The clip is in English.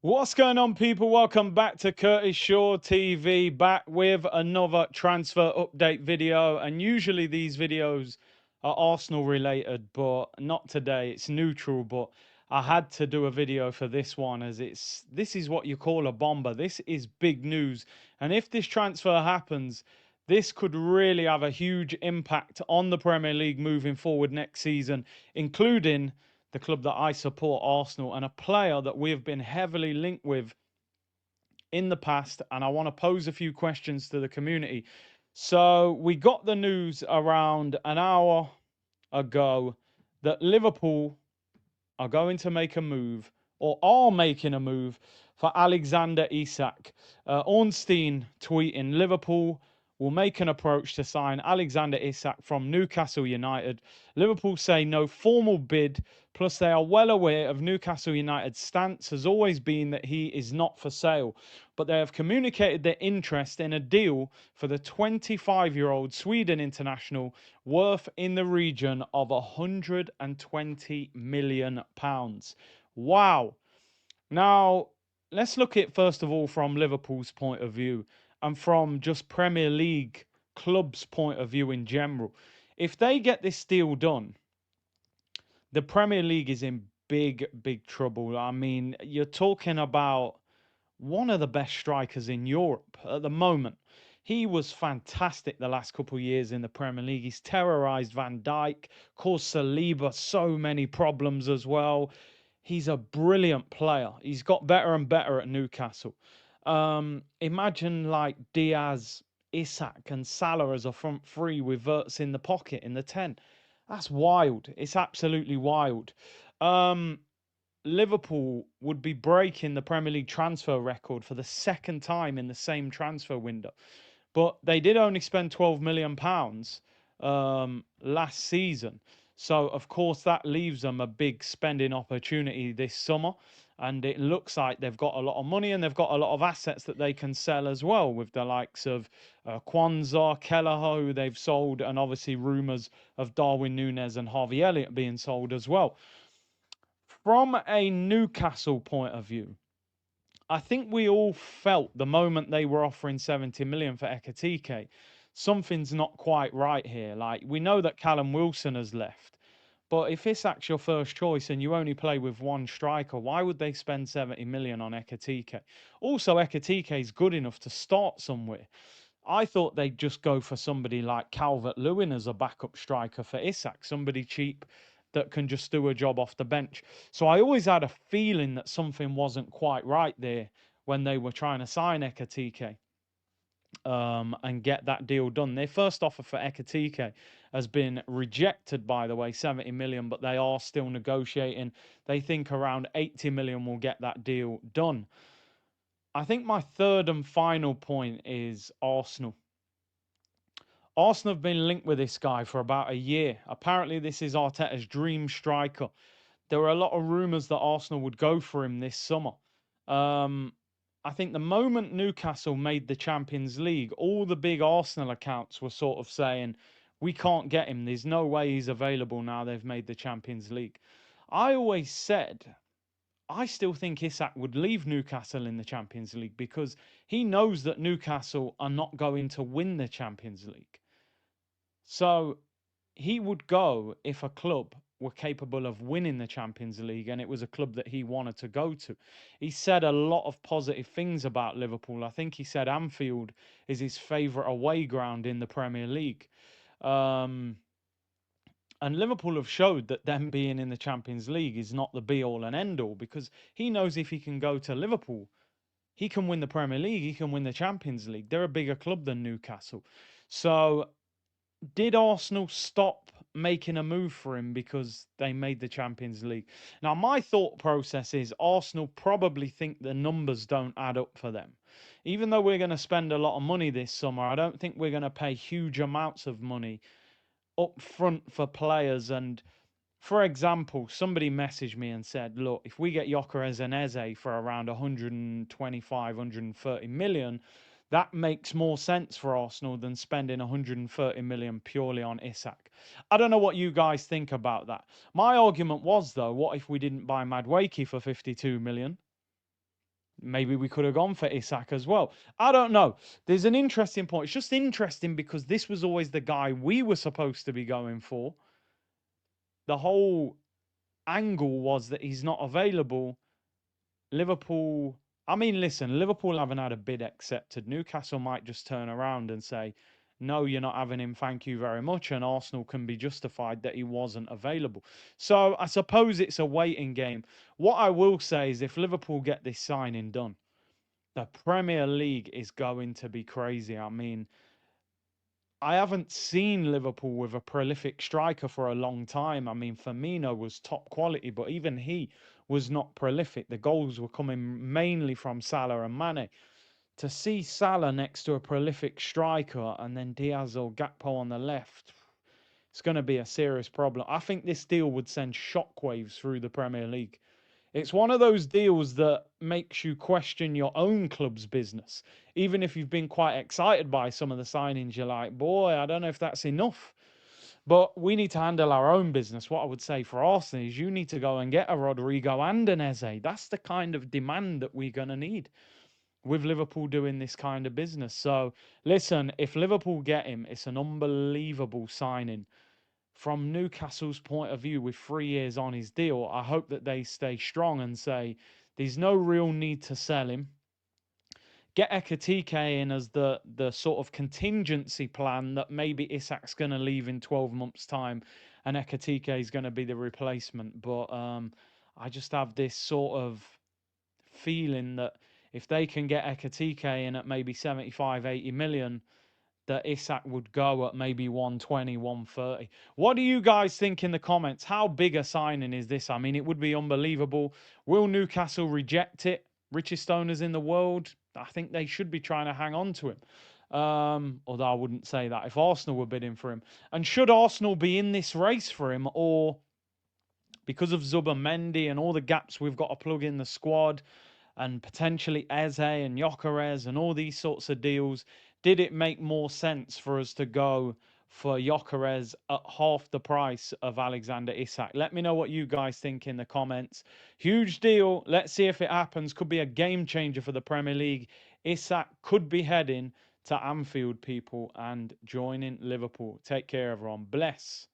What's going on, people? Welcome back to Curtis Shaw TV, back with another transfer update video. And usually these videos are Arsenal related, but not today. It's neutral, but I had to do a video for this one as this is what you call a bomber. This is big news. And if this transfer happens, this could really have a huge impact on the Premier League moving forward next season, including the club that I support, Arsenal, and a player that we have been heavily linked with in the past. And I want to pose a few questions to the community. So we got the news around an hour ago that Liverpool are going to make a move or are making a move for Alexander Isak. Ornstein tweeting Liverpool will make an approach to sign Alexander Isak from Newcastle United. Liverpool say no formal bid, plus they are well aware of Newcastle United's stance has always been that he is not for sale, but they have communicated their interest in a deal for the 25-year-old Sweden international worth in the region of £120 million. Wow. Now, let's look at first of all from Liverpool's point of view and from just Premier League clubs' point of view in general. If they get this deal done, the Premier League is in big, big trouble. I mean, you're talking about one of the best strikers in Europe at the moment. He was fantastic the last couple of years in the Premier League. He's terrorized Van Dijk, caused Saliba so many problems as well. He's a brilliant player. He's got better and better at Newcastle. Imagine like Diaz, Isak, and Salah as a front three with Verts in the pocket in the 10. That's wild. It's absolutely wild. Um, Liverpool would be breaking the Premier League transfer record for the second time in the same transfer window. But they did only spend £12 million last season. So, of course, that leaves them a big spending opportunity this summer. And it looks like they've got a lot of money and they've got a lot of assets that they can sell as well, with the likes of Kwanzaa, Kelleher, who they've sold, and obviously rumours of Darwin Núñez and Harvey Elliott being sold as well. From a Newcastle point of view, I think we all felt the moment they were offering 70 million for Ekatike, something's not quite right here. Like, we know that Callum Wilson has left, but if Isak's your first choice and you only play with one striker, why would they spend 70 million on Ekatike? Also, Ekatike is good enough to start somewhere. I thought they'd just go for somebody like Calvert-Lewin as a backup striker for Isak, somebody cheap that can just do a job off the bench. So I always had a feeling that something wasn't quite right there when they were trying to sign Ekatike and get that deal done. Their first offer for Ekatike has been rejected, by the way, 70 million, but they are still negotiating. They think around 80 million will get that deal done. I think my third and final point is Arsenal. Arsenal have been linked with this guy for about a year. Apparently, this is Arteta's dream striker. There were a lot of rumours that Arsenal would go for him this summer. I think the moment Newcastle made the Champions League, all the big Arsenal accounts were sort of saying, we can't get him. There's no way he's available now they've made the Champions League. I always said, I still think Isak would leave Newcastle in the Champions League because he knows that Newcastle are not going to win the Champions League. So he would go if a club were capable of winning the Champions League and it was a club that he wanted to go to. He said a lot of positive things about Liverpool. I think he said Anfield is his favourite away ground in the Premier League. And Liverpool have showed that them being in the Champions League is not the be-all and end-all, because he knows if he can go to Liverpool, he can win the Premier League, he can win the Champions League. They're a bigger club than Newcastle. So did Arsenal stop making a move for him because they made the Champions League? Now, my thought process is Arsenal probably think the numbers don't add up for them. Even though we're going to spend a lot of money this summer, I don't think we're going to pay huge amounts of money up front for players. And for example, somebody messaged me and said, look, if we get Gyökeres and Eze for around 125, 130 million, that makes more sense for Arsenal than spending 130 million purely on Isak. I don't know what you guys think about that. My argument was, though, what if we didn't buy Madueke for 52 million? Maybe we could have gone for Isak as well. I don't know. There's an interesting point. It's just interesting because this was always the guy we were supposed to be going for. The whole angle was that he's not available. Liverpool, I mean, listen, Liverpool haven't had a bid accepted. Newcastle might just turn around and say, no, you're not having him, thank you very much. And Arsenal can be justified that he wasn't available. So I suppose it's a waiting game. What I will say is if Liverpool get this signing done, the Premier League is going to be crazy. I mean, I haven't seen Liverpool with a prolific striker for a long time. I mean, Firmino was top quality, but even he was not prolific. The goals were coming mainly from Salah and Mane. To see Salah next to a prolific striker and then Diaz or Gakpo on the left, it's going to be a serious problem. I think this deal would send shockwaves through the Premier League. It's one of those deals that makes you question your own club's business. Even if you've been quite excited by some of the signings, you're like, boy, I don't know if that's enough. But we need to handle our own business. What I would say for Arsenal is you need to go and get a Rodrigo and an Eze. That's the kind of demand that we're going to need with Liverpool doing this kind of business. So, listen, if Liverpool get him, it's an unbelievable signing from Newcastle's point of view, with 3 years on his deal. I hope that they stay strong and say there's no real need to sell him. Get Ekatike in as the sort of contingency plan that maybe Isak's going to leave in 12 months' time and Ekatike is going to be the replacement. But I just have this sort of feeling that if they can get Ekatike in at maybe 75, 80 million, that Isak would go at maybe 120, 130. What do you guys think in the comments? How big a signing is this? I mean, it would be unbelievable. Will Newcastle reject it? Richest owners in the world. I think they should be trying to hang on to him. Although I wouldn't say that if Arsenal were bidding for him. And should Arsenal be in this race for him, or because of Zuba-Mendy and all the gaps we've got to plug in the squad, and potentially Eze and Gyökeres and all these sorts of deals, did it make more sense for us to go for Gyökeres at half the price of Alexander Isak? Let me know what you guys think in the comments. Huge deal. Let's see if it happens. Could be a game changer for the Premier League. Isak could be heading to Anfield, people, and joining Liverpool. Take care, everyone. Bless.